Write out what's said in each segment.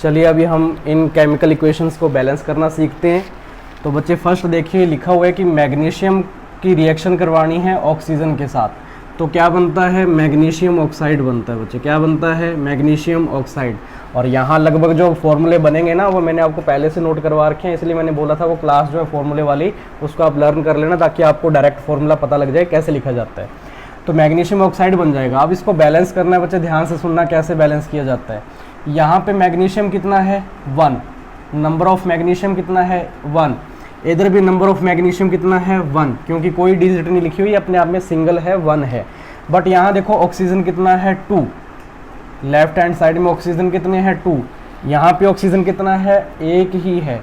चलिए अभी हम इन केमिकल इक्वेशंस को बैलेंस करना सीखते हैं। तो बच्चे फर्स्ट देखिए लिखा हुआ है कि मैग्नीशियम की रिएक्शन करवानी है ऑक्सीजन के साथ, तो क्या बनता है, मैग्नीशियम ऑक्साइड बनता है। बच्चे क्या बनता है, मैग्नीशियम ऑक्साइड। और यहाँ लगभग जो फॉर्मूले बनेंगे ना वो मैंने आपको पहले से नोट करवा रखे हैं, इसलिए मैंने बोला था वो क्लास जो है फॉर्मूले वाली उसको आप लर्न कर लेना ताकि आपको डायरेक्ट फॉर्मूला पता लग जाए कैसे लिखा जाता है। तो मैग्नीशियम ऑक्साइड बन जाएगा। अब इसको बैलेंस करना है बच्चे, ध्यान से सुनना कैसे बैलेंस किया जाता है। यहाँ पे मैग्नीशियम कितना है 1, नंबर ऑफ मैग्नीशियम कितना है 1, इधर भी नंबर ऑफ मैग्नीशियम कितना है 1, क्योंकि कोई डिजिट नहीं लिखी हुई, अपने आप में सिंगल है 1 है। बट यहाँ देखो ऑक्सीजन कितना है 2, लेफ्ट हैंड साइड में ऑक्सीजन कितने हैं 2, यहाँ पे ऑक्सीजन कितना है 1 ही है,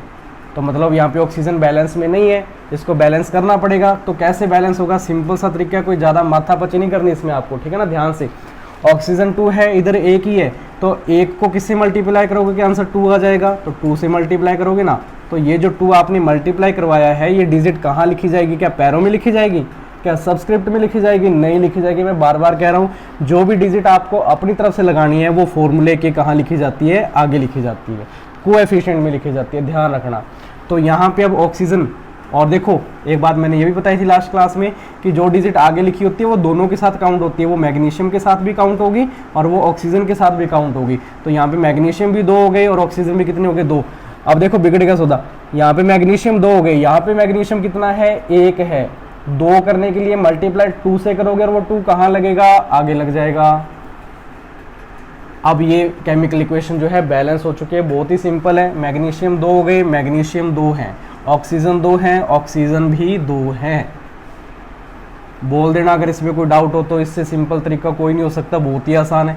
तो मतलब यहाँ पे ऑक्सीजन बैलेंस में नहीं है, इसको बैलेंस करना पड़ेगा। तो कैसे बैलेंस होगा, सिंपल सा तरीका, कोई ज़्यादा माथापच्ची नहीं करनी इसमें आपको, ठीक है ना। ध्यान से, ऑक्सीजन 2 है, इधर 1 ही है, तो 1 को किससे मल्टीप्लाई करोगे कि आंसर 2 आ जाएगा, तो 2 से मल्टीप्लाई करोगे ना। तो ये जो 2 आपने मल्टीप्लाई करवाया है ये डिजिट कहाँ लिखी जाएगी, क्या पैरों में लिखी जाएगी, क्या सबस्क्रिप्ट में लिखी जाएगी, नहीं लिखी जाएगी। मैं बार बार कह रहा हूँ, जो भी डिजिट आपको अपनी तरफ से लगानी है वो फॉर्मूले के कहाँ लिखी जाती है, आगे लिखी जाती है, कोएफिशिएंट में लिखी जाती है, ध्यान रखना। तो यहाँ पे अब ऑक्सीजन, और देखो एक बात मैंने ये भी बताई थी लास्ट क्लास में कि जो डिजिट आगे लिखी होती है वो दोनों के साथ काउंट होती है, वो मैग्नीशियम के साथ भी काउंट होगी और वो ऑक्सीजन के साथ भी काउंट होगी। तो यहाँ पे मैग्नीशियम भी 2 हो गए और ऑक्सीजन भी कितने हो गए 2। अब देखो बिगड़ेगा सौदा, यहाँ पे मैग्नीशियम 2 हो गए, यहाँ पे मैग्नीशियम कितना है 1 है, 2 करने के लिए मल्टीप्लाई 2 से करोगे और वो 2 कहाँ लगेगा, आगे लग जाएगा। अब ये केमिकल इक्वेशन जो है बैलेंस हो चुकी है, बहुत ही सिंपल है। मैग्नीशियम 2 हो गए, मैग्नीशियम 2 है, ऑक्सीजन 2 है, ऑक्सीजन भी 2 है। बोल देना अगर इसमें कोई डाउट हो तो, इससे सिंपल तरीका कोई नहीं हो सकता, बहुत ही आसान है।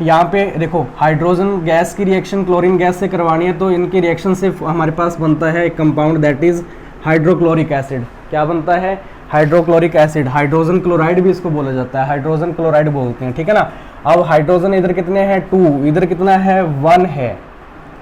यहाँ पे देखो हाइड्रोजन गैस की रिएक्शन क्लोरीन गैस से करवानी है, तो इनकी रिएक्शन से हमारे पास बनता है एक compound that is hydrochloric acid. क्या बनता है, हाइड्रोक्लोरिक एसिड, हाइड्रोजन क्लोराइड भी इसको बोला जाता है, हाइड्रोजन क्लोराइड बोलते हैं, ठीक है ना। अब हाइड्रोजन इधर कितने हैं 2, इधर कितना है 1 है,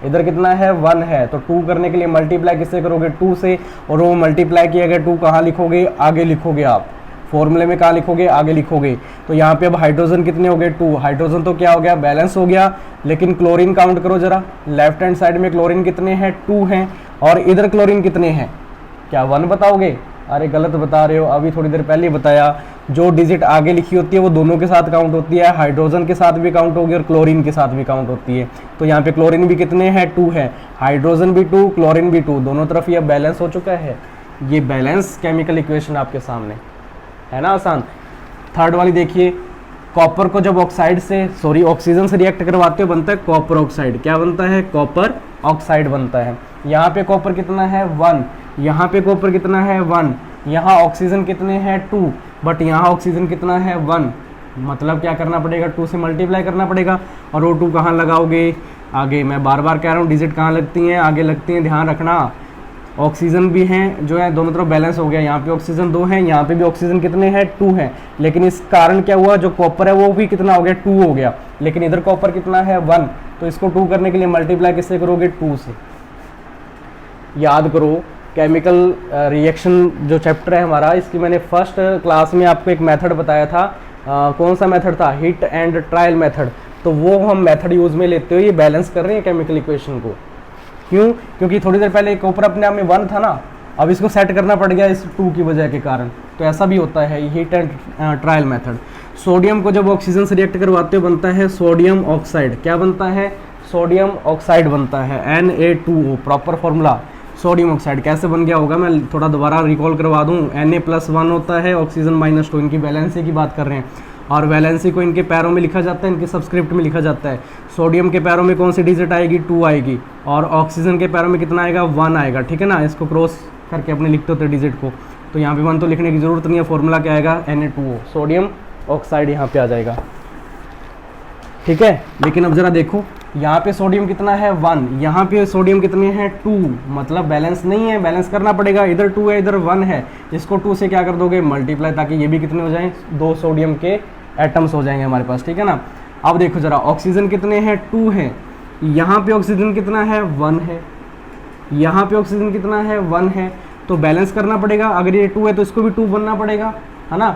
इधर कितना है 1 है, तो 2 करने के लिए मल्टीप्लाई किससे करोगे 2 से, और वो मल्टीप्लाई किया गया 2 कहाँ लिखोगे, आगे लिखोगे आप, फॉर्मूले में कहाँ लिखोगे, आगे लिखोगे। तो यहाँ पे अब हाइड्रोजन कितने हो गए 2, हाइड्रोजन तो क्या हो गया, बैलेंस हो गया। लेकिन क्लोरीन काउंट करो जरा, लेफ्ट हैंड साइड में क्लोरीन कितने हैं 2 हैं, और इधर क्लोरीन कितने हैं, क्या 1 बताओगे, अरे गलत बता रहे हो, अभी थोड़ी देर पहले ही बताया। जो डिजिट आगे लिखी होती है वो दोनों के साथ काउंट होती है, हाइड्रोजन के साथ भी काउंट होगी और क्लोरीन के साथ भी काउंट होती है। तो यहाँ पे क्लोरीन भी कितने हैं 2 है, हाइड्रोजन भी 2, क्लोरीन भी 2, दोनों तरफ ये बैलेंस हो चुका है। ये बैलेंस केमिकल इक्वेशन आपके सामने है ना, आसान। थर्ड वाली देखिए, कॉपर को जब ऑक्साइड से ऑक्सीजन से रिएक्ट करवाते हो बनता है कॉपर ऑक्साइड। क्या बनता है, कॉपर ऑक्साइड बनता है। यहाँ पे कॉपर कितना है 1, यहाँ पे कॉपर कितना है 1, यहाँ ऑक्सीजन कितने हैं 2, बट यहाँ ऑक्सीजन कितना है 1, मतलब क्या करना पड़ेगा 2 से मल्टीप्लाई करना पड़ेगा। और वो 2 कहाँ लगाओगे, आगे। मैं बार बार कह रहा हूँ डिजिट कहाँ लगती हैं, आगे लगती हैं, ध्यान रखना। ऑक्सीजन भी हैं जो है दोनों तरफ बैलेंस हो गया, यहाँ पे ऑक्सीजन 2 है, यहाँ पे भी ऑक्सीजन कितने हैं 2 है। लेकिन इस कारण क्या हुआ, जो कॉपर है वो भी कितना हो गया 2 हो गया, लेकिन इधर कॉपर कितना है 1, तो इसको 2 करने के लिए मल्टीप्लाई किससे करोगे 2 से। याद करो केमिकल रिएक्शन जो चैप्टर है हमारा, इसकी मैंने फर्स्ट क्लास में आपको एक मेथड बताया था। कौन सा मेथड था, हिट एंड ट्रायल मेथड। तो वो हम मेथड यूज़ में लेते हुए ये बैलेंस कर रहे हैं केमिकल इक्वेशन को। क्यों, क्योंकि थोड़ी देर पहले कॉपर अपने आप में 1 था ना, अब इसको सेट करना पड़ गया इस 2 की वजह के कारण। तो ऐसा भी होता है hit and trial method. Sodium को जब ऑक्सीजन से रिएक्ट करवाते हो बनता है सोडियम ऑक्साइड। क्या बनता है, सोडियम ऑक्साइड बनता है, Na2O, proper formula sodium oxide. कैसे बन गया होगा मैं थोड़ा दोबारा रिकॉल करवा दूं। Na+1 होता है, ऑक्सीजन -2, इनकी वैलेंसी की बात कर रहे हैं, और वैलेंसी को इनके पैरों में लिखा जाता है, इनके सबस्क्रिप्ट में लिखा जाता है। सोडियम के पैरों में कौन सी डिजिट आएगी 2 आएगी, और ऑक्सीजन के पैरों में कितना आएगा 1 आएगा, ठीक है ना। इसको क्रॉस करके अपने लिखते होते डिजिट को, तो यहाँ पे 1 तो लिखने की जरूरत नहीं है, फॉर्मूला क्या आएगा Na2O, सोडियम ऑक्साइड यहाँ पे आ जाएगा, ठीक है। लेकिन अब जरा देखो यहाँ पे सोडियम कितना है 1, यहाँ पे सोडियम कितने हैं 2, मतलब बैलेंस नहीं है, बैलेंस करना पड़ेगा। इधर 2 है, इधर 1 है, इसको 2 से क्या कर दोगे मल्टीप्लाई, ताकि ये भी कितने हो जाएं 2 सोडियम के एटम्स हो जाएंगे हमारे पास, ठीक है ना। अब देखो जरा ऑक्सीजन कितने हैं 2 है, यहाँ पे ऑक्सीजन कितना है 1 है, यहाँ पे ऑक्सीजन कितना है 1 है, तो बैलेंस करना पड़ेगा। अगर ये 2 है तो इसको भी 2 बनना पड़ेगा, है ना।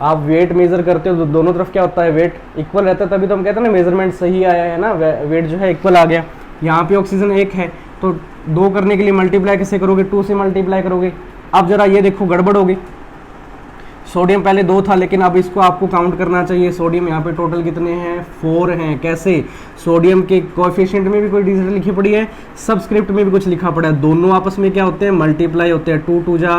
आप वेट मेजर करते हो तो दोनों तरफ क्या होता है, वेट इक्वल रहता है, तभी तो हम कहते हैं ना मेजरमेंट सही आया है ना, वेट जो है इक्वल आ गया। यहाँ पे ऑक्सीजन 1 है तो 2 करने के लिए मल्टीप्लाई कैसे करोगे, 2 से मल्टीप्लाई करोगे। अब जरा ये देखो गड़बड़ होगी, सोडियम पहले 2 था लेकिन अब इसको आपको काउंट करना चाहिए। सोडियम यहाँ पे टोटल कितने हैं, 4 हैं। कैसे, सोडियम के कोएफिशिएंट में भी कोई डिजिट लिखी पड़ी है, सबस्क्रिप्ट में भी कुछ लिखा पड़ा है, दोनों आपस में क्या होते हैं, मल्टीप्लाई होते हैं। 2 2 जा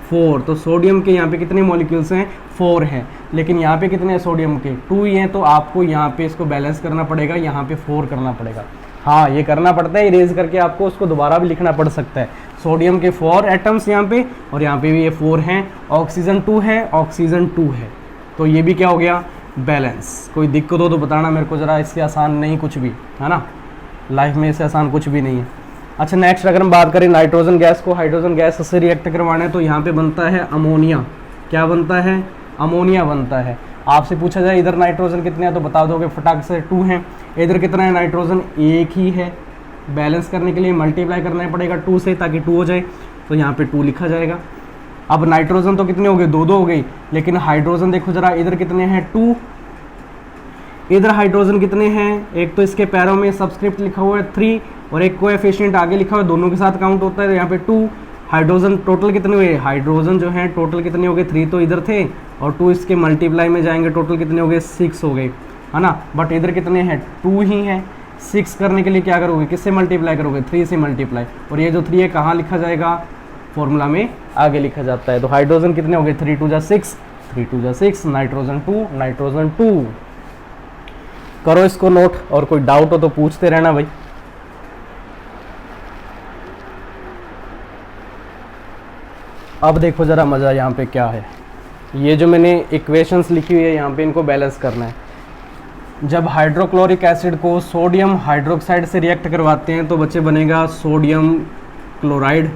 4, तो सोडियम के यहाँ पे कितने मॉलिक्यूल्स हैं, 4 हैं। लेकिन यहाँ पे कितने हैं सोडियम के, 2 ही हैं, तो आपको यहाँ पे इसको बैलेंस करना पड़ेगा, यहाँ पे 4 करना पड़ेगा। हाँ ये करना पड़ता है, इरेज करके आपको उसको दोबारा भी लिखना पड़ सकता है। सोडियम के 4 एटम्स यहाँ पे, और यहाँ पे भी ये 4 हैं। ऑक्सीजन 2 है, ऑक्सीजन 2 है, तो ये भी क्या हो गया, बैलेंस। कोई दिक्कत हो तो बताना मेरे को ज़रा, इससे आसान नहीं कुछ भी है ना, लाइफ में इससे आसान कुछ भी नहीं है। अच्छा नेक्स्ट अगर हम बात करें नाइट्रोजन गैस को, हाइड्रोजन गैस से रिएक्ट करवाना है तो यहाँ पे बनता है अमोनिया। क्या बनता है, अमोनिया बनता है। आपसे पूछा जाए इधर नाइट्रोजन कितने हैं तो बता दोगे फटाक से 2 हैं। इधर कितना है नाइट्रोजन, 1 ही है। बैलेंस करने के लिए मल्टीप्लाई करना पड़ेगा 2 से, ताकि 2 हो जाए, तो यहाँ पे 2 लिखा जाएगा। अब नाइट्रोजन तो कितने हो गए, 2 2 हो गई, लेकिन हाइड्रोजन देखो जरा, इधर कितने हैं 2, इधर हाइड्रोजन कितने हैं, एक तो इसके पैरों में सबस्क्रिप्ट लिखा हुआ है 3 और एक कोएफिशिएंट आगे लिखा हुआ है, दोनों के साथ काउंट होता है, तो यहाँ पे 2। हाइड्रोजन टोटल कितने हुए, हाइड्रोजन जो है टोटल कितने हो गए, 3 तो इधर थे और 2 इसके मल्टीप्लाई में जाएंगे, टोटल कितने हो गए, 6 हो गए, है ना। बट इधर कितने हैं, 2 ही हैं। 6 करने के लिए क्या करोगे, किससे मल्टीप्लाई करोगे, 3 से मल्टीप्लाई, और ये जो 3 है कहाँ लिखा जाएगा, फॉर्मूला में आगे लिखा जाता है। तो हाइड्रोजन कितने हो गए, 3 2 जा 6, 3 2 जा 6, नाइट्रोजन 2, नाइट्रोजन 2। करो इसको नोट, और कोई डाउट हो तो पूछते रहना भाई। अब देखो जरा मज़ा यहाँ पे क्या है, ये जो मैंने इक्वेशंस लिखी हुई है यहाँ पे, इनको बैलेंस करना है। जब हाइड्रोक्लोरिक एसिड को सोडियम हाइड्रोक्साइड से रिएक्ट करवाते हैं तो बच्चे बनेगा सोडियम क्लोराइड।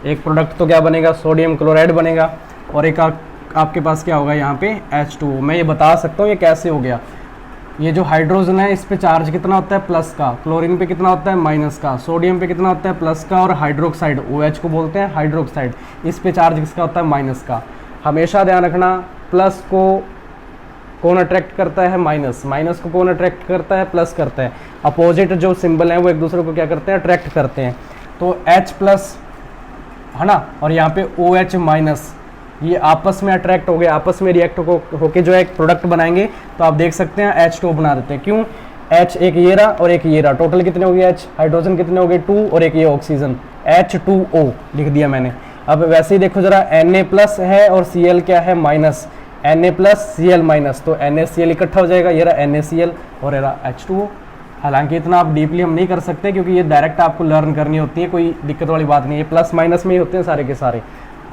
एक प्रोडक्ट तो क्या बनेगा, सोडियम क्लोराइड बनेगा, और एक आपके पास क्या होगा यहाँ पे H2O। मैं ये बता सकता हूँ ये कैसे हो गया। ये जो हाइड्रोजन है इस पे चार्ज कितना होता है, प्लस का, क्लोरीन पे कितना होता है, माइनस का, सोडियम पे कितना होता है, प्लस का, और हाइड्रोक्साइड OH को बोलते हैं हाइड्रोक्साइड, इस पे चार्ज किसका होता है, माइनस का। हमेशा ध्यान रखना, प्लस को कौन अट्रैक्ट करता है, माइनस, माइनस को कौन अट्रैक्ट करता है, प्लस करता है। अपोजिट जो सिंबल हैं वो एक दूसरे को क्या करते हैं, अट्रैक्ट करते हैं। तो H प्लस है ना, और यहाँ पे OH माइनस, ये आपस में अट्रैक्ट हो गए, आपस में रिएक्ट होके जो है एक प्रोडक्ट बनाएंगे। तो आप देख सकते हैं H2O बना देते हैं। क्यों, H एक ये रहा और एक ये रहा, टोटल कितने हो गए H, हाइड्रोजन कितने हो गए 2, और एक ये ऑक्सीजन, H2O लिख दिया मैंने। अब वैसे ही देखो जरा, Na प्लस है और Cl क्या है, minus, Na plus Cl minus, तो NaCl इकट्ठा हो जाएगा, ये रहा NaCl और ये रहा H2O। हालांकि इतना आप डीपली हम नहीं कर सकते क्योंकि ये डायरेक्ट आपको लर्न करनी होती है, कोई दिक्कत वाली बात नहीं है। प्लस माइनस में ही होते हैं सारे के सारे।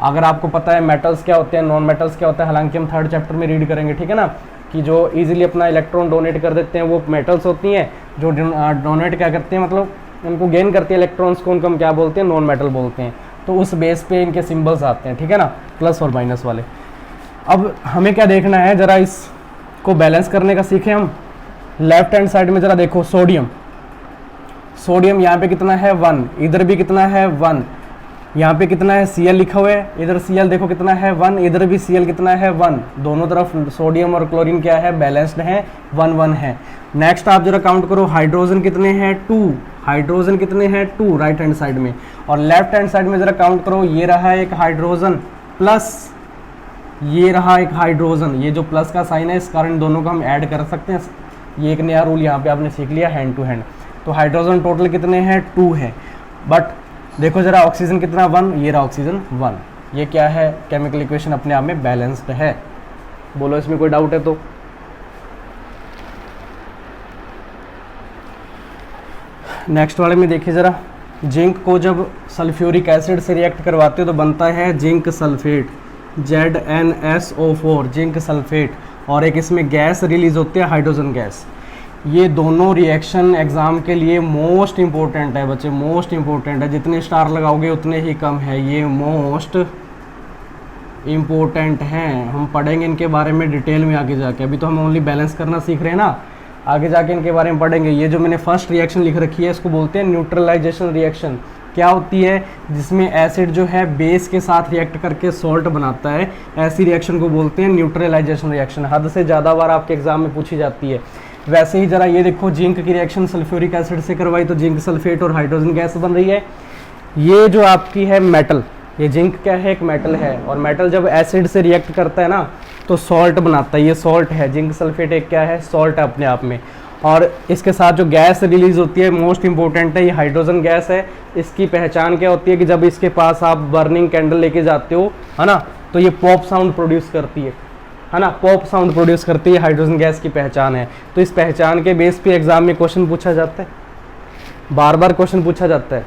अगर आपको पता है मेटल्स क्या होते हैं, नॉन मेटल्स क्या होता है, हालांकि हम 3rd चैप्टर में रीड करेंगे, ठीक है ना, कि जो इजीली अपना इलेक्ट्रॉन डोनेट कर देते हैं वो मेटल्स होती हैं, जो डोनेट क्या करते हैं, मतलब उनको गेन करते हैं इलेक्ट्रॉन्स को, उनको हम क्या बोलते हैं, नॉन मेटल बोलते हैं। तो उस बेस पे इनके सिंबल्स आते हैं, ठीक है ना, प्लस और माइनस वाले। अब हमें क्या देखना है, जरा इसको बैलेंस करने का सीखें हम। लेफ्ट हैंड साइड में जरा देखो, सोडियम, सोडियम यहाँ पे कितना है 1, इधर भी कितना है 1, यहाँ पे कितना है Cl लिखा हुआ है, इधर Cl देखो कितना है 1, इधर भी Cl कितना है 1, दोनों तरफ सोडियम और क्लोरीन क्या है, बैलेंस्ड है, 1 1 है। नेक्स्ट आप जरा काउंट करो, हाइड्रोजन कितने हैं 2, हाइड्रोजन कितने हैं 2 राइट हैंड साइड में, और लेफ्ट हैंड साइड में जरा काउंट करो, ये रहा एक हाइड्रोजन प्लस ये रहा एक हाइड्रोजन, ये जो प्लस का साइन है इस कारण दोनों को हम ऐड कर सकते हैं। ये एक नया रूल यहाँ पे आपने सीख लिया, हैंड टू हैंड। तो हाइड्रोजन टोटल कितने हैं 2 है, बट देखो जरा ऑक्सीजन कितना 1, ये रहा ऑक्सीजन 1। ये क्या है, केमिकल इक्वेशन अपने आप में बैलेंस्ड है। बोलो इसमें कोई डाउट है तो। नेक्स्ट वाले में देखिए जरा, जिंक को जब सल्फ्यूरिक एसिड से रिएक्ट करवाते हो तो बनता है zinc sulphate, ZnSO4, zinc sulphate, और एक इसमें गैस रिलीज होती है हाइड्रोजन गैस। ये दोनों रिएक्शन एग्ज़ाम के लिए मोस्ट इंपॉर्टेंट है बच्चे, मोस्ट इंपॉर्टेंट है। जितने स्टार लगाओगे उतने ही कम है, ये मोस्ट इंपॉर्टेंट हैं। हम पढ़ेंगे इनके बारे में डिटेल में आगे जाके, अभी तो हम ओनली बैलेंस करना सीख रहे हैं ना, आगे जाके इनके बारे में पढ़ेंगे। ये जो मैंने फर्स्ट रिएक्शन लिख रखी है इसको बोलते हैं न्यूट्रलाइजेशन रिएक्शन। क्या होती है, जिसमें एसिड जो है बेस के साथ रिएक्ट करके सॉल्ट बनाता है, ऐसी रिएक्शन को बोलते हैं न्यूट्रलाइजेशन रिएक्शन। हद से ज़्यादा बार आपके एग्जाम में पूछी जाती है। वैसे ही जरा ये देखो, जिंक की रिएक्शन सल्फ्यूरिक एसिड से करवाई तो जिंक सल्फेट और हाइड्रोजन गैस बन रही है। ये जो आपकी है मेटल, ये जिंक क्या है, एक मेटल है, और मेटल जब एसिड से रिएक्ट करता है ना तो सॉल्ट बनाता है, ये सॉल्ट है। जिंक सल्फेट एक क्या है, सॉल्ट है अपने आप में। और इसके साथ जो गैस रिलीज होती है मोस्ट इंपॉर्टेंट है, ये हाइड्रोजन गैस है। इसकी पहचान क्या होती है कि जब इसके पास आप बर्निंग कैंडल लेके जाते हो, है ना, तो ये पॉप साउंड प्रोड्यूस करती है ना, पॉप साउंड प्रोड्यूस करती है, हाइड्रोजन गैस की पहचान है। तो इस पहचान के बेस पे एग्जाम में क्वेश्चन पूछा जाता है, बार बार क्वेश्चन पूछा जाता है,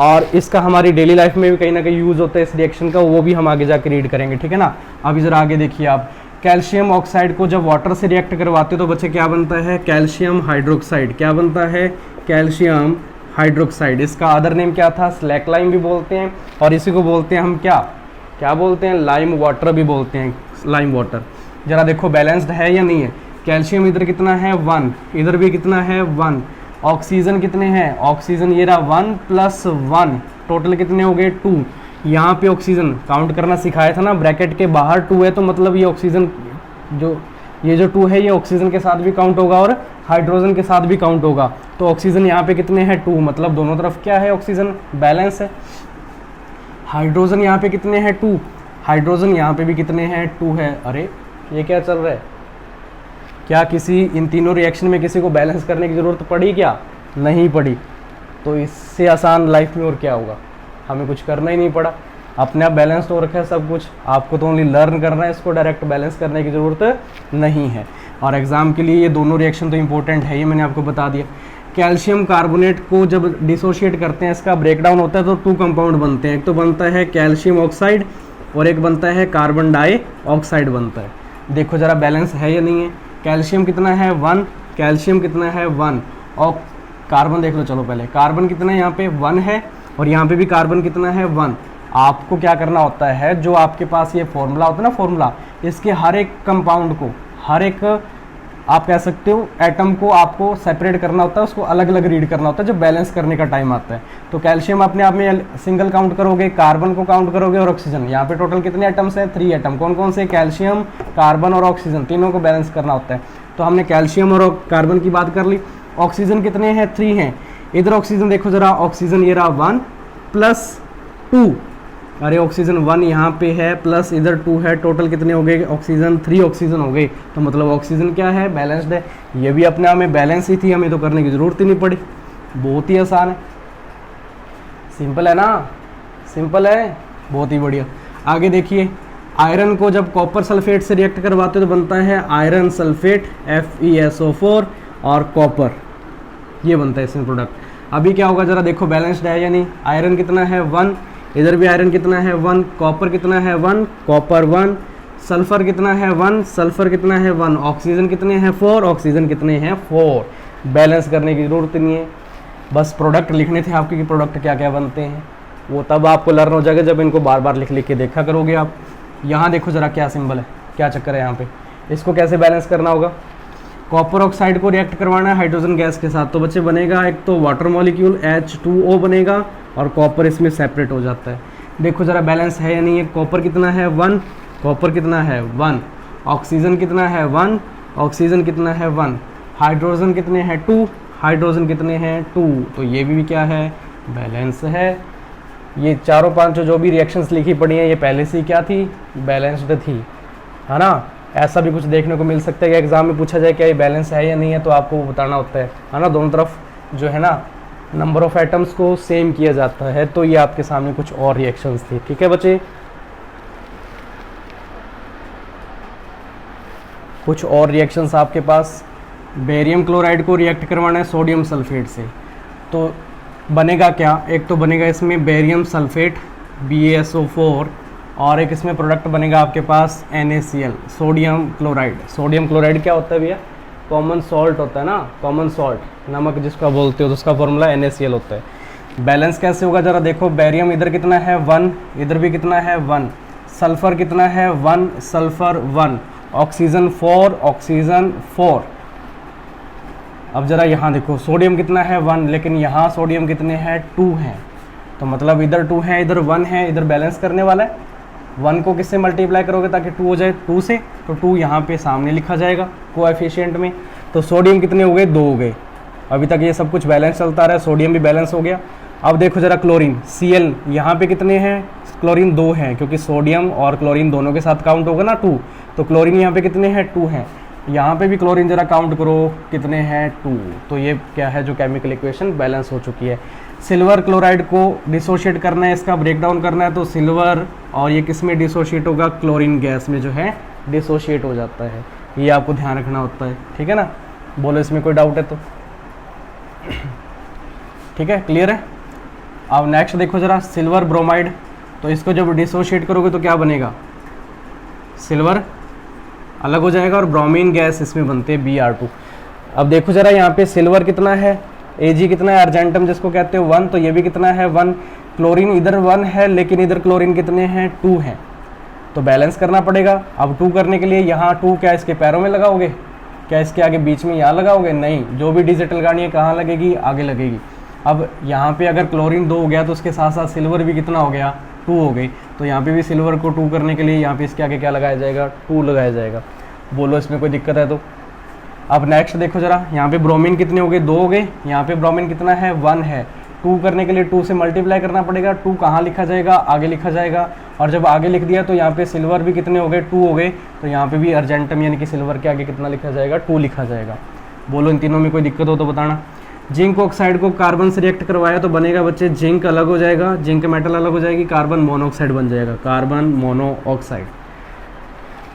और इसका हमारी डेली लाइफ में भी कहीं ना कहीं यूज होता है इस रिएक्शन का, वो भी हम आगे जाके रीड करेंगे, ठीक है ना। अभी जरा आगे देखिए आप, कैल्शियम ऑक्साइड को जब वाटर से रिएक्ट करवाते हो तो बच्चे क्या बनता है, कैल्शियम हाइड्रोक्साइड। क्या बनता है, कैल्शियम हाइड्रोक्साइड। इसका अदर नेम क्या था, स्लैक लाइम भी बोलते हैं, और इसी को बोलते हैं हम क्या क्या बोलते हैं, लाइम वाटर भी बोलते हैं, लाइम वाटर। जरा देखो बैलेंस्ड है या नहीं है। कैल्शियम इधर कितना है 1, इधर भी कितना है 1। ऑक्सीजन कितने हैं, ऑक्सीजन ये रहा 1 + 1, टोटल कितने हो गए 2। यहाँ पे ऑक्सीजन काउंट करना सिखाया था ना, ब्रैकेट के बाहर 2 है तो मतलब ये ऑक्सीजन जो 2 है ये ऑक्सीजन के साथ भी काउंट होगा और हाइड्रोजन के साथ भी काउंट होगा। तो ऑक्सीजन यहाँ पे कितने हैं 2, मतलब दोनों तरफ क्या है, ऑक्सीजन बैलेंस है। हाइड्रोजन यहाँ पे कितने हैं 2, हाइड्रोजन यहाँ पे भी कितने हैं 2 है। अरे ये क्या चल रहा है, क्या किसी इन तीनों रिएक्शन में किसी को बैलेंस करने की ज़रूरत पड़ी, क्या नहीं पड़ी। तो इससे आसान लाइफ में और क्या होगा, हमें कुछ करना ही नहीं पड़ा, अपने आप बैलेंस हो रखा है सब कुछ। आपको तो ओनली लर्न करना है, इसको डायरेक्ट बैलेंस करने की ज़रूरत नहीं है। और एग्ज़ाम के लिए ये दोनों रिएक्शन तो इंपॉर्टेंट है, ये मैंने आपको बता दिया। कैल्शियम कार्बोनेट को जब डिसोशिएट करते हैं, इसका ब्रेकडाउन होता है तो 2 कंपाउंड बनते हैं, एक तो बनता है कैल्शियम ऑक्साइड और एक बनता है कार्बन डाइऑक्साइड बनता है। देखो ज़रा बैलेंस है या नहीं है। कैल्शियम कितना है 1, कैल्शियम कितना है 1, और कार्बन देख लो, चलो पहले कार्बन कितना है, यहाँ पे 1 है और यहाँ पे भी कार्बन कितना है 1। आपको क्या करना होता है, जो आपके पास ये फॉर्मूला होता है ना, फॉर्मूला, इसके हर एक कंपाउंड को, हर एक आप कह सकते हो एटम को आपको सेपरेट करना होता है, उसको अलग अलग रीड करना होता है जब बैलेंस करने का टाइम आता है। तो कैल्शियम अपने आप में सिंगल काउंट करोगे, कार्बन को काउंट करोगे और ऑक्सीजन। यहाँ पे टोटल कितने एटम्स हैं, 3 एटम। कौन कौन से, कैल्शियम, कार्बन और ऑक्सीजन, तीनों को बैलेंस करना होता है। तो हमने कैल्शियम और कार्बन की बात कर ली। ऑक्सीजन कितने हैं, 3 हैं। इधर ऑक्सीजन देखो जरा, ऑक्सीजन ये रहा 1 + 2, अरे ऑक्सीजन 1 यहाँ पे है प्लस इधर 2 है, टोटल कितने हो गए ऑक्सीजन, 3 ऑक्सीजन हो गए। तो मतलब ऑक्सीजन क्या है, बैलेंस्ड है। ये भी अपने आप में बैलेंस ही थी, हमें तो करने की ज़रूरत ही नहीं पड़ी, बहुत ही आसान है, सिंपल है ना, सिंपल है, बहुत ही बढ़िया। आगे देखिए, आयरन को जब कॉपर सल्फेट से रिएक्ट करवाते हो तो बनता है आयरन सल्फेट FeSO4 और कॉपर, ये बनता है इसमें प्रोडक्ट। अभी क्या होगा जरा देखो, बैलेंस्ड है या नहीं। आयरन कितना है 1, इधर भी आयरन कितना है 1, कॉपर कितना है 1, कॉपर 1, सल्फर कितना है 1, सल्फर कितना है 1, ऑक्सीजन कितने हैं 4, ऑक्सीजन कितने हैं 4। बैलेंस करने की ज़रूरत नहीं है, बस प्रोडक्ट लिखने थे आपके कि प्रोडक्ट क्या क्या बनते हैं, वो तब आपको लर्न हो जाएगा जब इनको बार बार लिख लिख के देखा करोगे आप। यहाँ देखो ज़रा क्या सिंबल है, क्या चक्कर है यहाँ पे, इसको कैसे बैलेंस करना होगा। कॉपर ऑक्साइड को रिएक्ट करवाना है हाइड्रोजन गैस के साथ, तो बच्चे बनेगा एक तो वाटर मॉलिक्यूल H2O बनेगा और कॉपर इसमें सेपरेट हो जाता है। देखो ज़रा बैलेंस है या नहीं है। कॉपर कितना है 1, कॉपर कितना है 1, ऑक्सीजन कितना है 1, ऑक्सीजन कितना है 1, हाइड्रोजन कितने हैं 2, हाइड्रोजन कितने हैं 2। तो ये भी क्या है, बैलेंस है। ये चारों पांचों जो भी रिएक्शंस लिखी पड़ी हैं ये पहले से ही क्या थी, बैलेंस्ड थी, है ना। ऐसा भी कुछ देखने को मिल सकता है कि एग्जाम में पूछा जाए क्या ये बैलेंस है या नहीं है, तो आपको वो बताना होता है ना। दोनों तरफ जो है ना नंबर ऑफ एटम्स को सेम किया जाता है। तो ये आपके सामने कुछ और रिएक्शंस थी, ठीक है बच्चे। कुछ और रिएक्शंस आपके पास, बेरियम क्लोराइड को रिएक्ट करवाना है सोडियम सल्फेट से, तो बनेगा क्या, एक तो बनेगा इसमें बेरियम सल्फेट BaSO4 और एक इसमें प्रोडक्ट बनेगा आपके पास NaCl, sodium chloride. Sodium chloride क्या होता है भैया, कॉमन सॉल्ट होता है ना, कॉमन सॉल्ट, नमक जिसका बोलते हो, तो उसका फॉर्मूला NaCl होता है। बैलेंस कैसे होगा जरा देखो, बेरियम इधर कितना है 1, इधर भी कितना है 1, सल्फर कितना है 1, सल्फर 1, ऑक्सीजन 4, ऑक्सीजन 4। अब जरा यहाँ देखो, सोडियम कितना है 1, लेकिन यहाँ सोडियम कितने हैं 2 हैं, तो मतलब इधर 2 है इधर 1 है, इधर बैलेंस करने वाला है। 1 को किससे मल्टीप्लाई करोगे ताकि 2 हो जाए, 2 से, तो 2 यहाँ पे सामने लिखा जाएगा कोएफिशिएंट में। तो सोडियम कितने हो गए, 2 हो गए। अभी तक ये सब कुछ बैलेंस चलता रहा है, सोडियम भी बैलेंस हो गया। अब देखो जरा क्लोरीन, Cl यहाँ पे कितने हैं, क्लोरीन 2 हैं, क्योंकि सोडियम और क्लोरीन दोनों के साथ काउंट होगा ना 2, तो क्लोरीन यहाँ पे कितने हैं, 2 हैं। यहाँ पे भी क्लोरीन जरा काउंट करो कितने हैं, 2। तो ये क्या है, जो केमिकल इक्वेशन बैलेंस हो चुकी है। सिल्वर क्लोराइड को डिसोशिएट करना है, इसका ब्रेकडाउन करना है, तो सिल्वर और ये किस में डिसोशिएट होगा, क्लोरीन गैस में जो है डिसोशिएट हो जाता है। ये आपको ध्यान रखना होता है, ठीक है ना। बोलो इसमें कोई डाउट है तो, ठीक है, क्लियर है। अब नेक्स्ट देखो जरा, सिल्वर ब्रोमाइड, तो इसको जब डिसोशिएट करोगे तो क्या बनेगा, सिल्वर अलग हो जाएगा और ब्रोमीन गैस इसमें बनते हैं Br2। अब देखो जरा यहाँ पे सिल्वर कितना है, Ag कितना है, अर्जेंटम जिसको कहते हैं 1, तो ये भी कितना है 1। क्लोरीन इधर 1 है लेकिन इधर क्लोरीन कितने हैं, 2 हैं, तो बैलेंस करना पड़ेगा। अब 2 करने के लिए यहाँ 2 क्या इसके पैरों में लगाओगे, क्या इसके आगे बीच में यहाँ लगाओगे, नहीं, जो भी डिजिट लगानी है कहाँ लगेगी, आगे लगेगी। अब यहाँ पे अगर क्लोरीन 2 हो गया तो उसके साथ साथ सिल्वर भी कितना हो गया, 2 हो गई, तो यहाँ पे भी सिल्वर को 2 करने के लिए यहाँ पे इसके आगे क्या लगाया जाएगा, 2 लगाया जाएगा। बोलो इसमें कोई दिक्कत है तो। अब नेक्स्ट देखो जरा, यहाँ पे ब्रोमीन कितने हो गए, 2 हो गए, यहाँ पे ब्रोमीन कितना है, 1 है। 2 करने के लिए 2 से मल्टीप्लाई करना पड़ेगा, 2 कहाँ लिखा जाएगा, आगे लिखा जाएगा, और जब आगे लिख दिया तो यहाँ पे सिल्वर भी कितने हो गए, 2 हो गए, तो यहाँ पे भी अर्जेंटम यानी कि सिल्वर के आगे कितना लिखा जाएगा, 2 लिखा जाएगा। बोलो इन तीनों में कोई दिक्कत हो तो बताना। जिंक ऑक्साइड को कार्बन से रिएक्ट करवाया तो बनेगा बच्चे, जिंक अलग हो जाएगा, जिंक मेटल अलग हो जाएगी, कार्बन मोनोऑक्साइड बन जाएगा, कार्बन मोनोऑक्साइड।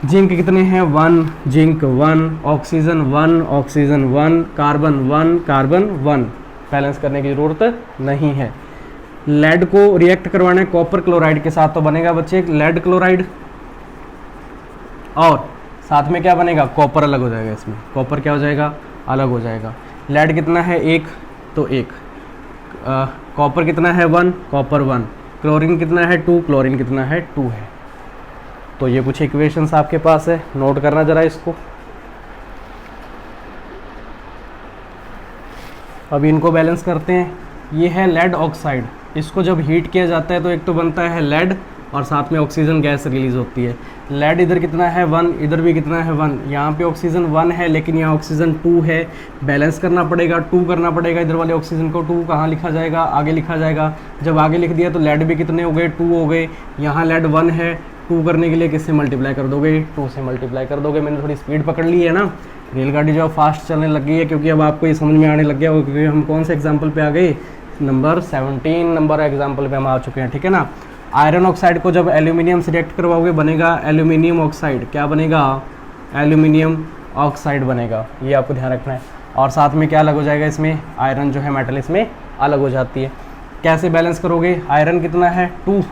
जिंक कितने हैं, 1, zinc 1, oxygen 1, oxygen 1, carbon 1, carbon 1, balance करने की ज़रूरत नहीं है। लेड को रिएक्ट करवाना है कॉपर क्लोराइड के साथ, तो बनेगा बच्चे लेड क्लोराइड, और साथ में क्या बनेगा, कॉपर अलग हो जाएगा, इसमें कॉपर क्या हो जाएगा, अलग हो जाएगा। लेड कितना है, 1, तो 1, कॉपर कितना है, 1, कॉपर 1, क्लोरीन कितना है, 2, क्लोरीन कितना है, 2 है। तो ये कुछ इक्वेशंस आपके पास है, नोट करना जरा इसको। अब इनको बैलेंस करते हैं। ये है लेड ऑक्साइड, इसको जब हीट किया जाता है तो एक तो बनता है लेड और साथ में ऑक्सीजन गैस रिलीज होती है। लेड इधर कितना है, 1, इधर भी कितना है, 1, यहाँ पे ऑक्सीजन 1 है लेकिन यहाँ ऑक्सीजन 2 है, बैलेंस करना पड़ेगा, 2 करना पड़ेगा, इधर वाले ऑक्सीजन को 2 कहाँ लिखा जाएगा, आगे लिखा जाएगा। जब आगे लिख दिया तो लेड भी कितने हो गए, 2 हो गए, यहाँ लेड 1 है, 2 करने के लिए किससे मल्टीप्लाई कर दोगे, 2 से मल्टीप्लाई कर दोगे। मैंने थोड़ी स्पीड पकड़ ली है ना, रेलगाड़ी जो फास्ट चलने लग गई है, क्योंकि अब आपको ये समझ में आने लग गया होगा, क्योंकि हम कौन से एग्जाम्पल पे आ गए, नंबर 17 नंबर एग्जाम्पल पे हम आ चुके हैं, ठीक है ना। आयरन ऑक्साइड को जब एल्यूमिनियम से रिएक्ट करवाओगे बनेगा एल्यूमिनियम ऑक्साइड, क्या बनेगा, एल्यूमिनियम ऑक्साइड बनेगा, ये आपको ध्यान रखना है। और साथ में क्या अलग हो जाएगा, इसमें आयरन जो है मेटल इसमें अलग हो जाती है। कैसे बैलेंस करोगे, आयरन कितना है, 2,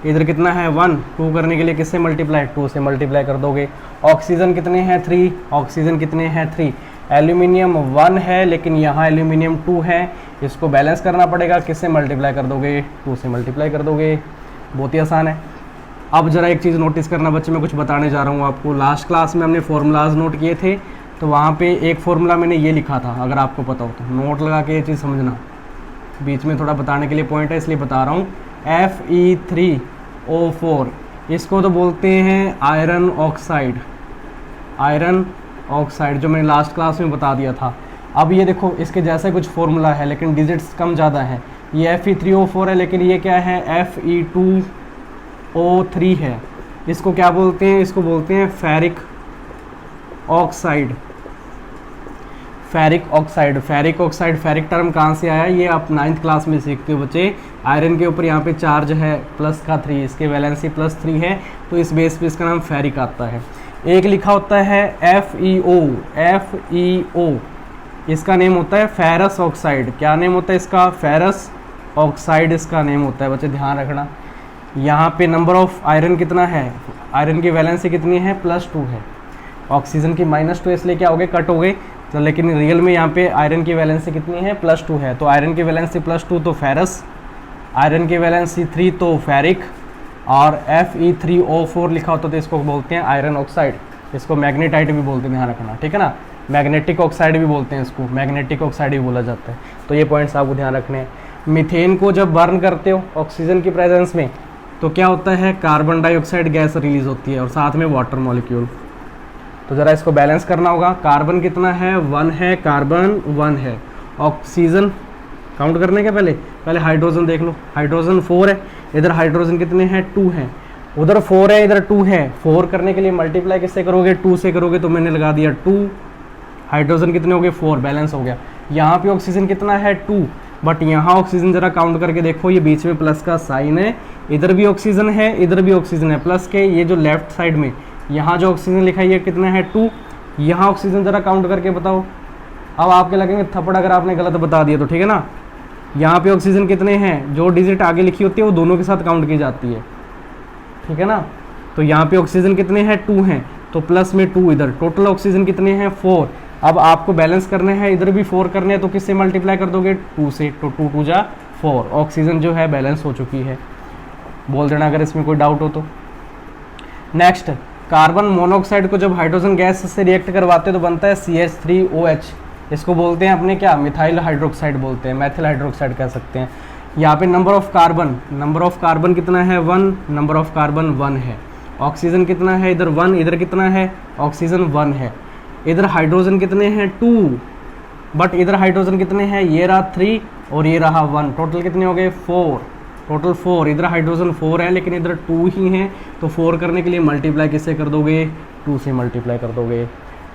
इधर कितना है, 1, 2 करने के लिए किससे मल्टीप्लाई, 2 से मल्टीप्लाई कर दोगे। ऑक्सीजन कितने हैं, 3, ऑक्सीजन कितने हैं, 3, एल्यूमिनियम 1 है लेकिन यहाँ एल्यूमिनियम 2 है, इसको बैलेंस करना पड़ेगा, किससे मल्टीप्लाई कर दोगे, 2 से मल्टीप्लाई कर दोगे। बहुत ही आसान है। अब जरा एक चीज़ नोटिस करना बच्चे, मैं कुछ बताने जा रहा हूँ आपको। लास्ट क्लास में हमने फार्मूलाज नोट किए थे, तो वहाँ पे एक फार्मूला मैंने ये लिखा था, अगर आपको पता हो तो नोट लगा के ये चीज़ समझना, बीच में थोड़ा बताने के लिए पॉइंट है इसलिए बता रहा हूँ। Fe3O4, इसको तो बोलते हैं आयरन ऑक्साइड, आयरन ऑक्साइड जो मैंने लास्ट क्लास में बता दिया था। अब ये देखो इसके जैसा कुछ फॉर्मूला है लेकिन डिजिट्स कम ज़्यादा है। ये Fe3O4 है लेकिन ये क्या है, Fe2O3 है। इसको क्या बोलते हैं, इसको बोलते हैं ferric oxide, ferric oxide. Ferric oxide, ferric term कहाँ से आया, ये आप 9th क्लास में सीखते हो बच्चे। आयरन के ऊपर यहाँ पे चार्ज है प्लस का 3, इसके वैलेंसी +3 है, तो इस बेस पे इसका नाम फेरिक आता है। एक लिखा होता है FeO, FeO, इसका नेम होता है फेरस ऑक्साइड। क्या नेम होता है इसका, फेरस ऑक्साइड इसका नेम होता है बच्चे, ध्यान रखना। यहाँ पे नंबर ऑफ आयरन कितना है, आयरन की वैलेंसी कितनी है, +2 है। ऑक्सीजन की -2 इसलिए क्या हो गए, कट हो गए, तो लेकिन रियल में यहाँ पे आयरन की वैलेंसी कितनी है, +2 है। तो आयरन की वैलेंसी +2 तो फेरस, आयरन की वैलेंसी 3 तो फेरिक, और Fe3O4 लिखा होता तो इसको बोलते हैं आयरन ऑक्साइड। इसको मैग्नेटाइट भी बोलते हैं, ध्यान रखना, ठीक है ना। मैग्नेटिक ऑक्साइड भी बोलते हैं इसको, मैग्नेटिक ऑक्साइड भी बोला जाता है। तो ये पॉइंट्स आपको ध्यान रखने हैं। मीथेन को जब बर्न करते हो ऑक्सीजन की प्रेजेंस में तो क्या होता है, कार्बन डाइऑक्साइड गैस रिलीज होती है और साथ में वाटर मॉलिक्यूल। तो ज़रा इसको बैलेंस करना होगा। कार्बन कितना है, 1 है, कार्बन 1 है। ऑक्सीजन काउंट करने के पहले हाइड्रोजन देख लो, हाइड्रोजन 4 है, इधर हाइड्रोजन कितने हैं, 2 हैं, उधर 4 है, इधर 2 है। 4 करने के लिए मल्टीप्लाई किससे करोगे, 2 से करोगे, तो मैंने लगा दिया 2। हाइड्रोजन कितने हो गए, 4, बैलेंस हो गया। यहाँ पे ऑक्सीजन कितना है, 2, बट यहाँ ऑक्सीजन जरा काउंट करके देखो, ये बीच में प्लस का साइन है, इधर भी ऑक्सीजन है, इधर भी ऑक्सीजन है, प्लस के ये जो लेफ्ट साइड में यहाँ जो ऑक्सीजन लिखा है ये कितना है, 2। यहाँ ऑक्सीजन जरा काउंट करके बताओ। अब आपके लगेंगे थप्पड़ अगर आपने गलत बता दिया तो, ठीक है ना। यहाँ पे ऑक्सीजन कितने हैं, जो डिजिट आगे लिखी होती है वो दोनों के साथ काउंट की जाती है, ठीक है ना। तो यहाँ पे ऑक्सीजन कितने हैं, 2 हैं, तो प्लस में 2 इधर, टोटल ऑक्सीजन कितने हैं, 4। अब आपको बैलेंस करने हैं, इधर भी 4 करने हैं, तो किससे मल्टीप्लाई कर दोगे, 2 से, तो 2 2 जा 4। ऑक्सीजन जो है बैलेंस हो चुकी है, बोल देना अगर इसमें कोई डाउट हो तो। नेक्स्ट, कार्बन मोनोऑक्साइड को जब हाइड्रोजन गैस से रिएक्ट करवाते हैं तो बनता है CH3OH। इसको बोलते हैं अपने क्या, मिथाइल हाइड्रोक्साइड बोलते हैं, मैथिल हाइड्रोक्साइड कह सकते हैं। यहाँ पे नंबर ऑफ कार्बन कितना है, 1, नंबर ऑफ कार्बन 1 है। ऑक्सीजन कितना है, इधर 1, इधर कितना है, ऑक्सीजन 1 है। इधर हाइड्रोजन कितने हैं, 2, बट इधर हाइड्रोजन कितने हैं, ये रहा 3 और ये रहा 1, टोटल कितने हो गए, 4, टोटल 4। इधर हाइड्रोजन 4 है लेकिन इधर 2 ही हैं, तो 4 करने के लिए मल्टीप्लाई किससे कर दोगे, 2 से मल्टीप्लाई कर दोगे।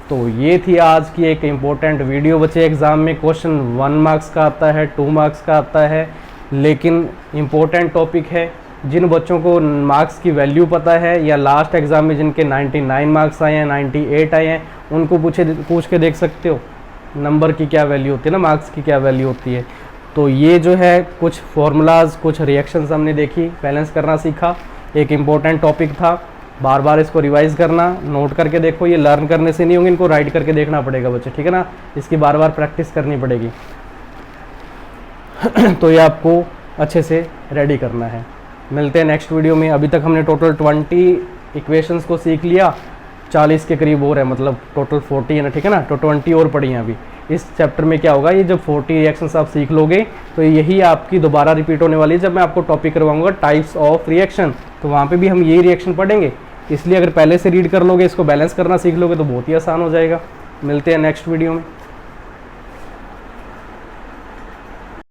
तो ये थी आज की एक इम्पोर्टेंट वीडियो बच्चे। एग्ज़ाम में क्वेश्चन 1 मार्क्स का आता है, 2 मार्क्स का आता है, लेकिन इम्पोर्टेंट टॉपिक है। जिन बच्चों को मार्क्स की वैल्यू पता है या लास्ट एग्ज़ाम में जिनके 99 मार्क्स आए हैं, 98 आए हैं, उनको पूछ के देख सकते हो नंबर की क्या वैल्यू होती है ना, मार्क्स की क्या वैल्यू होती है। तो ये जो है कुछ फार्मूलाज, कुछ रिएक्शंस हमने देखी, बैलेंस करना सीखा। एक इम्पोर्टेंट टॉपिक था, बार बार इसको रिवाइज़ करना, नोट करके देखो। ये लर्न करने से नहीं होंगे, इनको राइट करके देखना पड़ेगा बच्चे, ठीक है ना। इसकी बार बार प्रैक्टिस करनी पड़ेगी तो ये आपको अच्छे से रेडी करना है। मिलते हैं नेक्स्ट वीडियो में। अभी तक हमने टोटल 20 इक्वेशंस को सीख लिया, 40 के करीब और है, मतलब टोटल 40 है ना, ठीक है ना। तो 20 और पड़ी हैं अभी। इस चैप्टर में क्या होगा, ये जब 40 रिएक्शंस आप सीख लोगे तो यही आपकी दोबारा रिपीट होने वाली है जब मैं आपको टॉपिक करवाऊंगा टाइप्स ऑफ रिएक्शन, तो वहाँ पे भी हम यही रिएक्शन पढ़ेंगे। इसलिए अगर पहले से रीड कर लोगे, इसको बैलेंस करना सीख लोगे तो बहुत ही आसान हो जाएगा। मिलते हैं नेक्स्ट वीडियो में।